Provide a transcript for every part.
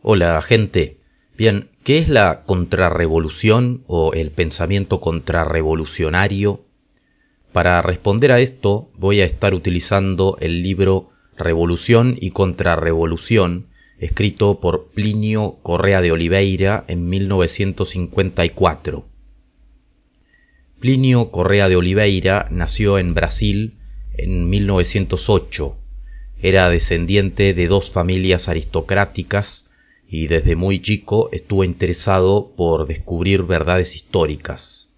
Hola, gente. Bien, ¿qué es la contrarrevolución o el pensamiento contrarrevolucionario? Para responder a esto, voy a estar utilizando el libro Revolución y Contrarrevolución, escrito por Plinio Correa de Oliveira en 1954. Plinio Correa de Oliveira nació en Brasil en 1908. Era descendiente de dos familias aristocráticas y desde muy chico estuvo interesado por descubrir verdades históricas.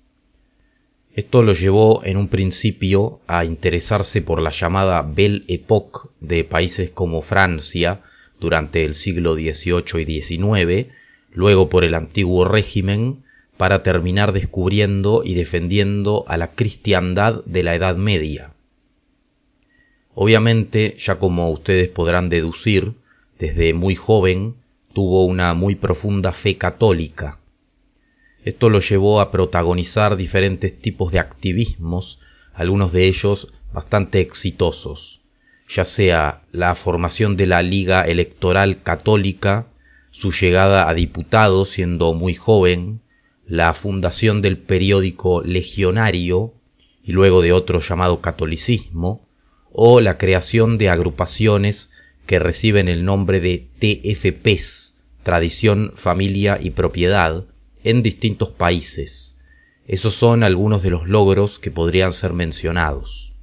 Esto lo llevó en un principio a interesarse por la llamada Belle Époque de países como Francia durante el siglo XVIII y XIX, luego por el antiguo régimen, para terminar descubriendo y defendiendo a la cristiandad de la Edad Media. Obviamente, ya como ustedes podrán deducir, desde muy joven tuvo una muy profunda fe católica. Esto lo llevó a protagonizar diferentes tipos de activismos, algunos de ellos bastante exitosos, ya sea la formación de la Liga Electoral Católica, su llegada a diputado siendo muy joven, la fundación del periódico Legionario y luego de otro llamado Catolicismo, o la creación de agrupaciones que reciben el nombre de TFPs, Tradición, Familia y Propiedad, en distintos países. Esos son algunos de los logros que podrían ser mencionados.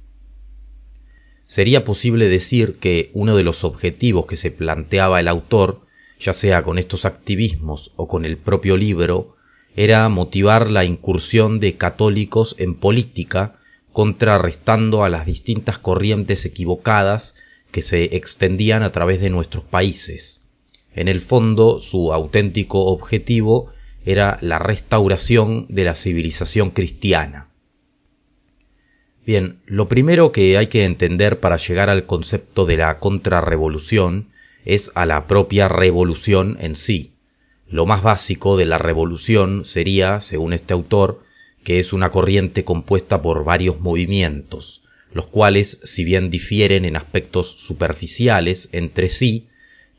Sería posible decir que uno de los objetivos que se planteaba el autor, ya sea con estos activismos o con el propio libro, era motivar la incursión de católicos en política, contrarrestando a las distintas corrientes equivocadas que se extendían a través de nuestros países. En el fondo, su auténtico objetivo era la restauración de la civilización cristiana. Bien, lo primero que hay que entender para llegar al concepto de la contrarrevolución es a la propia revolución en sí. Lo más básico de la revolución sería, según este autor, que es una corriente compuesta por varios movimientos, los cuales, si bien difieren en aspectos superficiales entre sí,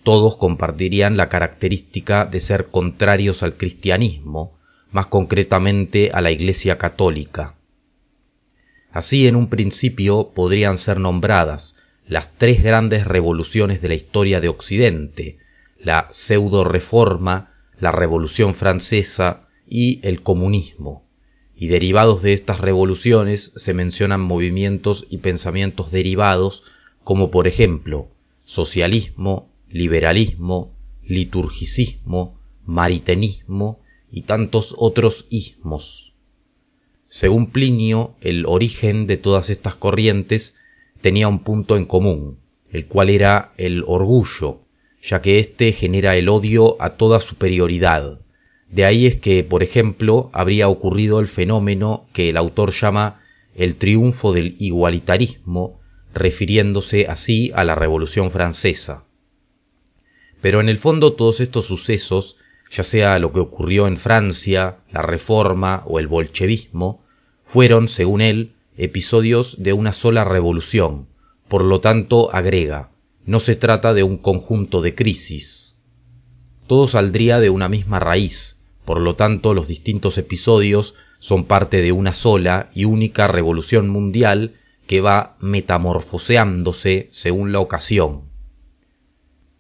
todos compartirían la característica de ser contrarios al cristianismo, más concretamente a la Iglesia Católica. Así, en un principio podrían ser nombradas las tres grandes revoluciones de la historia de Occidente: la pseudo-reforma, la Revolución Francesa y el comunismo. Y derivados de estas revoluciones se mencionan movimientos y pensamientos derivados como, por ejemplo, socialismo, liberalismo, liturgicismo, maritenismo y tantos otros ismos. Según Plinio, el origen de todas estas corrientes tenía un punto en común, el cual era el orgullo, ya que éste genera el odio a toda superioridad. De ahí es que, por ejemplo, habría ocurrido el fenómeno que el autor llama el triunfo del igualitarismo, refiriéndose así a la Revolución Francesa. Pero en el fondo todos estos sucesos, ya sea lo que ocurrió en Francia, la Reforma o el bolchevismo, fueron, según él, episodios de una sola revolución. Por lo tanto, agrega, no se trata de un conjunto de crisis. Todo saldría de una misma raíz, por lo tanto los distintos episodios son parte de una sola y única revolución mundial que va metamorfoseándose según la ocasión.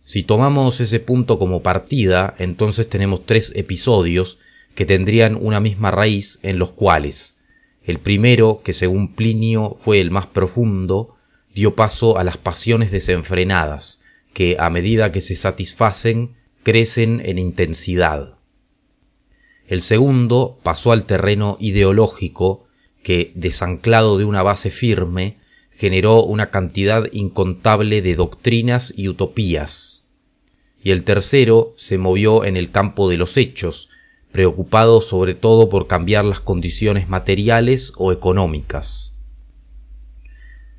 Si tomamos ese punto como partida, entonces tenemos tres episodios que tendrían una misma raíz, en los cuales el primero, que según Plinio fue el más profundo, dio paso a las pasiones desenfrenadas, que a medida que se satisfacen, crecen en intensidad. El segundo pasó al terreno ideológico, que, desanclado de una base firme, generó una cantidad incontable de doctrinas y utopías. Y el tercero se movió en el campo de los hechos, preocupado sobre todo por cambiar las condiciones materiales o económicas.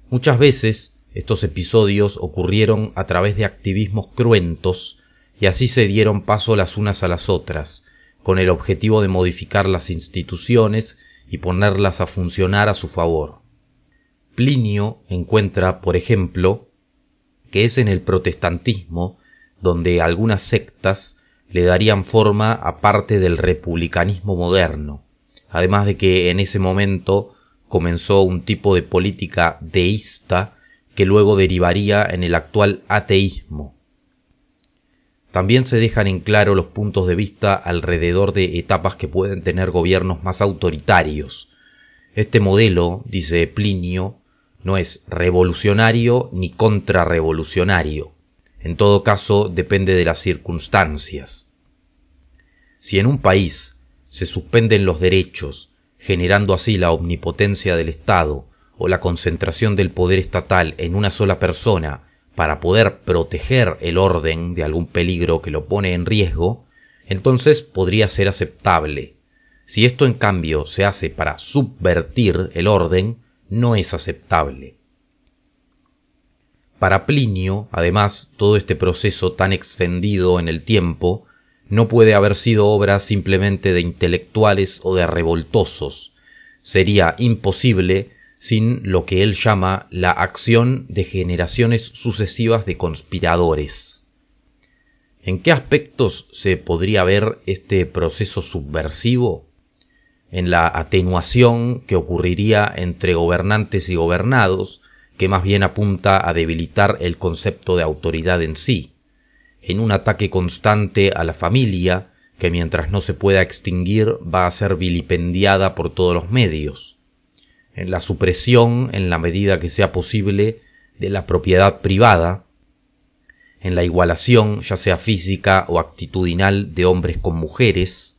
Muchas veces estos episodios ocurrieron a través de activismos cruentos y así se dieron paso las unas a las otras, con el objetivo de modificar las instituciones y ponerlas a funcionar a su favor. Plinio encuentra, por ejemplo, que es en el protestantismo donde algunas sectas le darían forma a parte del republicanismo moderno, además de que en ese momento comenzó un tipo de política deísta que luego derivaría en el actual ateísmo. También se dejan en claro los puntos de vista alrededor de etapas que pueden tener gobiernos más autoritarios. Este modelo, dice Plinio, no es revolucionario ni contrarrevolucionario. En todo caso, depende de las circunstancias. Si en un país se suspenden los derechos, generando así la omnipotencia del Estado o la concentración del poder estatal en una sola persona para poder proteger el orden de algún peligro que lo pone en riesgo, entonces podría ser aceptable. Si esto en cambio se hace para subvertir el orden, no es aceptable. Para Plinio, además, todo este proceso tan extendido en el tiempo no puede haber sido obra simplemente de intelectuales o de revoltosos. Sería imposible sin lo que él llama la acción de generaciones sucesivas de conspiradores. ¿En qué aspectos se podría ver este proceso subversivo? En la atenuación que ocurriría entre gobernantes y gobernados, que más bien apunta a debilitar el concepto de autoridad en sí, en un ataque constante a la familia, que mientras no se pueda extinguir va a ser vilipendiada por todos los medios, en la supresión, en la medida que sea posible, de la propiedad privada, en la igualación, ya sea física o actitudinal, de hombres con mujeres,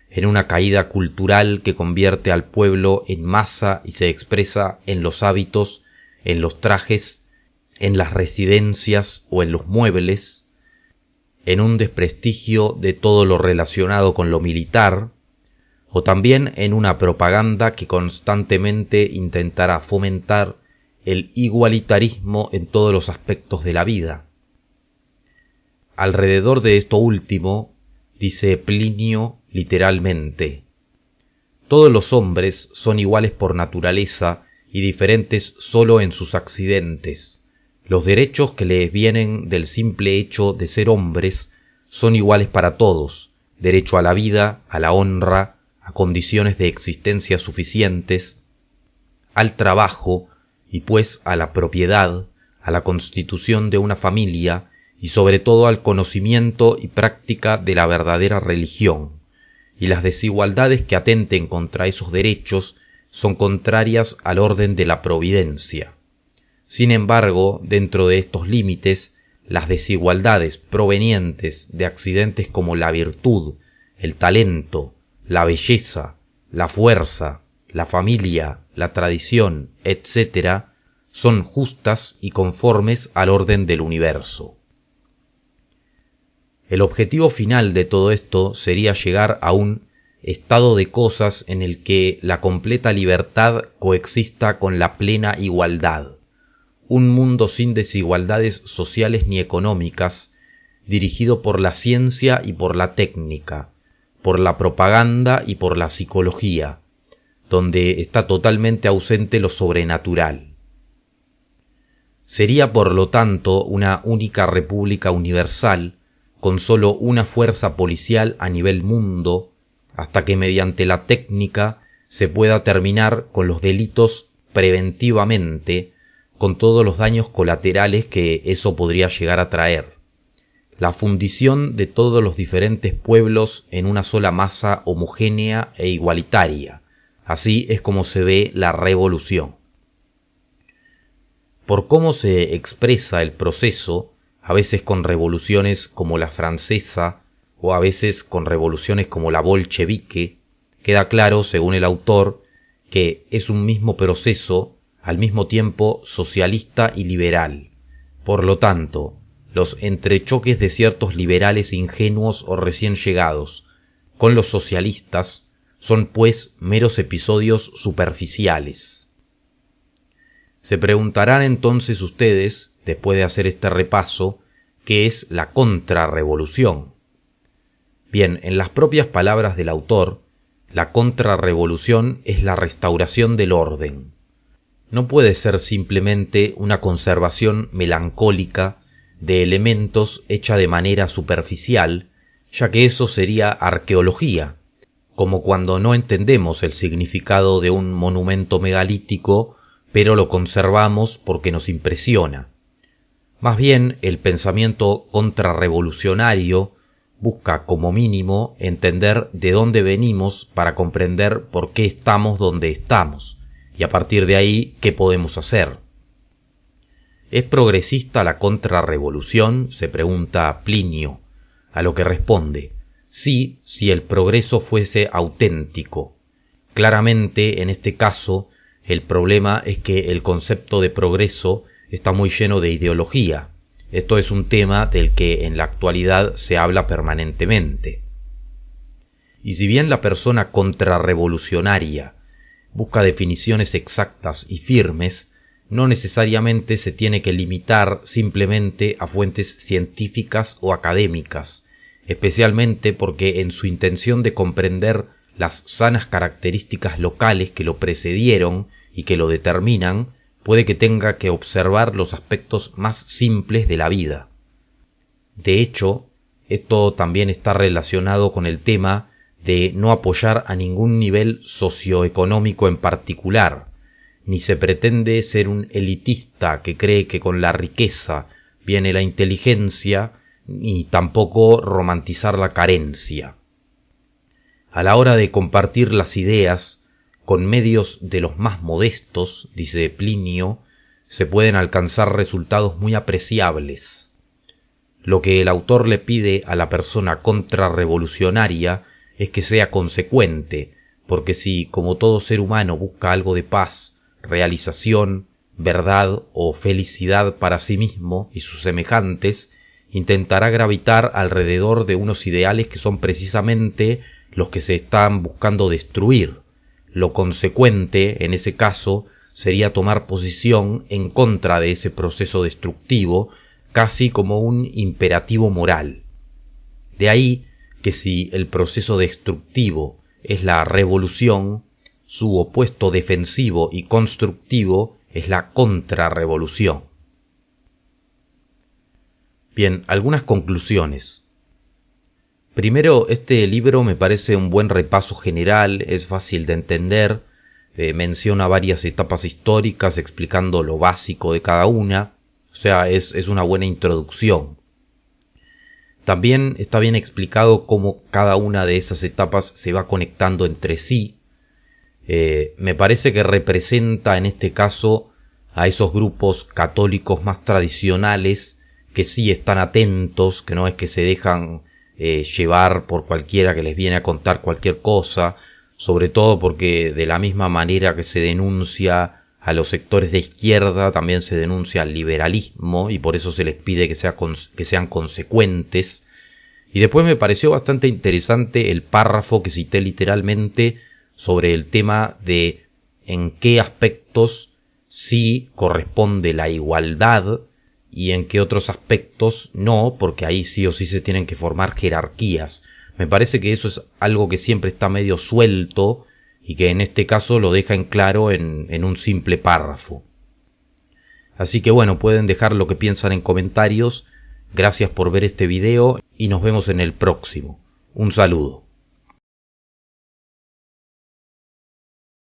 en una caída cultural que convierte al pueblo en masa y se expresa en los hábitos, en los trajes, en las residencias o en los muebles, en un desprestigio de todo lo relacionado con lo militar, o también en una propaganda que constantemente intentará fomentar el igualitarismo en todos los aspectos de la vida. Alrededor de esto último, dice Plinio literalmente: todos los hombres son iguales por naturaleza y diferentes solo en sus accidentes. Los derechos que les vienen del simple hecho de ser hombres son iguales para todos: derecho a la vida, a la honra, a condiciones de existencia suficientes, al trabajo y pues a la propiedad, a la constitución de una familia y sobre todo al conocimiento y práctica de la verdadera religión, y las desigualdades que atenten contra esos derechos son contrarias al orden de la providencia. Sin embargo, dentro de estos límites, las desigualdades provenientes de accidentes como la virtud, el talento, la belleza, la fuerza, la familia, la tradición, etc., son justas y conformes al orden del universo. El objetivo final de todo esto sería llegar a un estado de cosas en el que la completa libertad coexista con la plena igualdad, un mundo sin desigualdades sociales ni económicas, dirigido por la ciencia y por la técnica, por la propaganda y por la psicología, donde está totalmente ausente lo sobrenatural. Sería por lo tanto una única república universal, con solo una fuerza policial a nivel mundo, hasta que mediante la técnica se pueda terminar con los delitos preventivamente, con todos los daños colaterales que eso podría llegar a traer. La fundición de todos los diferentes pueblos en una sola masa homogénea e igualitaria. Así es como se ve la revolución. Por cómo se expresa el proceso, a veces con revoluciones como la francesa o a veces con revoluciones como la bolchevique, queda claro, según el autor, que es un mismo proceso, al mismo tiempo socialista y liberal. Por lo tanto, los entrechoques de ciertos liberales ingenuos o recién llegados con los socialistas son pues meros episodios superficiales. Se preguntarán entonces ustedes, después de hacer este repaso, ¿qué es la contrarrevolución? Bien, en las propias palabras del autor, la contrarrevolución es la restauración del orden. No puede ser simplemente una conservación melancólica de elementos hecha de manera superficial, ya que eso sería arqueología, como cuando no entendemos el significado de un monumento megalítico, pero lo conservamos porque nos impresiona. Más bien, el pensamiento contrarrevolucionario busca como mínimo entender de dónde venimos para comprender por qué estamos donde estamos, y a partir de ahí, qué podemos hacer. ¿Es progresista la contrarrevolución?, se pregunta Plinio, a lo que responde: sí, si el progreso fuese auténtico. Claramente, en este caso, el problema es que el concepto de progreso está muy lleno de ideología. Esto es un tema del que en la actualidad se habla permanentemente. Y si bien la persona contrarrevolucionaria busca definiciones exactas y firmes, no necesariamente se tiene que limitar simplemente a fuentes científicas o académicas, especialmente porque en su intención de comprender las sanas características locales que lo precedieron y que lo determinan, puede que tenga que observar los aspectos más simples de la vida. De hecho, esto también está relacionado con el tema de no apoyar a ningún nivel socioeconómico en particular, ni se pretende ser un elitista que cree que con la riqueza viene la inteligencia, ni tampoco romantizar la carencia. A la hora de compartir las ideas, con medios de los más modestos, dice Plinio, se pueden alcanzar resultados muy apreciables. Lo que el autor le pide a la persona contrarrevolucionaria es que sea consecuente, porque si, como todo ser humano, busca algo de paz, realización, verdad o felicidad para sí mismo y sus semejantes, intentará gravitar alrededor de unos ideales que son precisamente los que se están buscando destruir. Lo consecuente, en ese caso, sería tomar posición en contra de ese proceso destructivo, casi como un imperativo moral. De ahí que si el proceso destructivo es la revolución, su opuesto defensivo y constructivo es la contrarrevolución. Bien, algunas conclusiones. Primero, este libro me parece un buen repaso general, es fácil de entender, menciona varias etapas históricas explicando lo básico de cada una, o sea, es una buena introducción. También está bien explicado cómo cada una de esas etapas se va conectando entre sí. Me parece que representa en este caso a esos grupos católicos más tradicionales que sí están atentos, que no es que se dejan llevar por cualquiera que les viene a contar cualquier cosa, sobre todo porque de la misma manera que se denuncia a los sectores de izquierda, también se denuncia al liberalismo y por eso se les pide que sean consecuentes. Y después me pareció bastante interesante el párrafo que cité literalmente sobre el tema de en qué aspectos sí corresponde la igualdad y en qué otros aspectos no, porque ahí sí o sí se tienen que formar jerarquías. Me parece que eso es algo que siempre está medio suelto y que en este caso lo deja en claro en un simple párrafo. Así que bueno, pueden dejar lo que piensan en comentarios. Gracias por ver este video y nos vemos en el próximo. Un saludo.